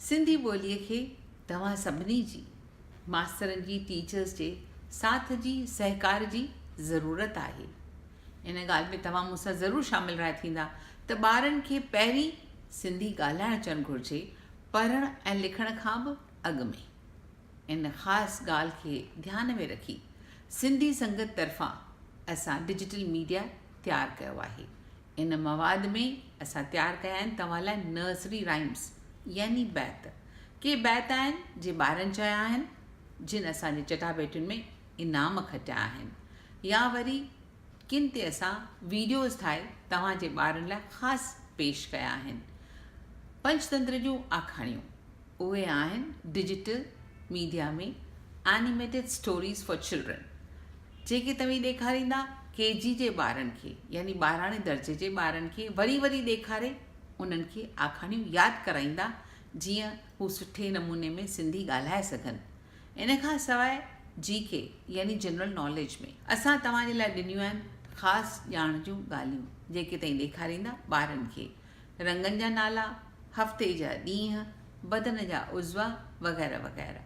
सिंधी ॿोलीअ खे तव्हां सभिनी जी मास्तरनि जी टीचर्स जे साथ जी सहकार जी ज़रूरत आहे। इन ॻाल्हि में तव्हां मूंसां ज़रूरु शामिल रहिया थींदा त ॿारनि खे पहिरीं सिंधी ॻाल्हाइणु अचणु घुरिजे, पढ़णु ऐं लिखण खां बि अॻु में। इन ख़ासि ॻाल्हि खे ध्यान में रखी सिंधी संगत तरफ़ां असां डिजिटल मीडिया तयारु कयो आहे। इन मवाद में असां तयारु कया आहिनि तव्हां लाइ नर्सरी राइम्स यानी बैत। के बैत आहिनि जे ॿारनि चया आहिनि जिन असांजे चटाभेटियुनि में इनाम खटिया आहिनि, या वरी किन ते असां वीडियोज़ ठाहे तव्हांजे ॿारनि लाइ ख़ासि पेश कया आहिनि। पंचतंत्र जूं आखाणियूं उहे आहिनि डिजिटल मीडिया में एनिमेटेड स्टोरीज़ फॉर चिल्ड्रन, जेके तव्हीं ॾेखारींदा केजी जे ॿारनि खे यानी 12वें दर्जे जे ॿारनि खे वरी वरी ॾेखारे उन्हनि खे आखाणियूं यादि कराईंदा जीअं हू सुठे नमूने में सिंधी ॻाल्हाए सघनि। इन खां सवाइ जीके यानी जनरल नॉलेज में असां तव्हांजे लाइ ॾिनियूं आहिनि ख़ासि ॼाण जूं ॻाल्हियूं जेके तव्हीं ॾेखारींदा ॿारनि खे। रंगनि जा नाला, हफ़्ते जा ॾींहं, बदन जा उज़वा वग़ैरह वग़ैरह।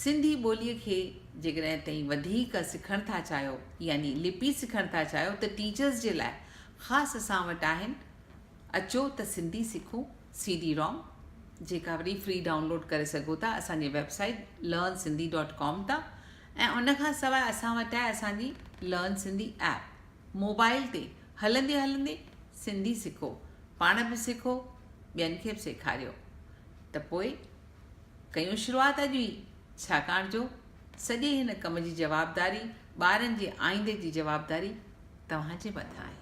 सिंधी ॿोलीअ खे जेकॾहिं तव्हीं वधीक सिखणु था चाहियो यानी लिपि सिखणु था चाहियो त टीचर्स जे लाइ ख़ासि असां वटि आहिनि अचो त सिंधी सिखो CD-ROM, जेका वरी फ्री डाउनलोड करे सघो था असांजे वेबसाइट learnsindhi.com तां। ऐं उन खां सवाइ असां वटि आहे असांजी लर्न सिंधी ऐप। मोबाइल ते हलंदे हलंदे सिंधी सिखो, पाण बि सिखो, ॿियनि खे बि सेखारियो। त पोइ कयूं शुरूआति अॼु ई, छाकाणि जो सॼे हिन कम जी जवाबदारी ॿारनि जे आईंदे जी जवाबदारी तव्हांजे मथां आहे।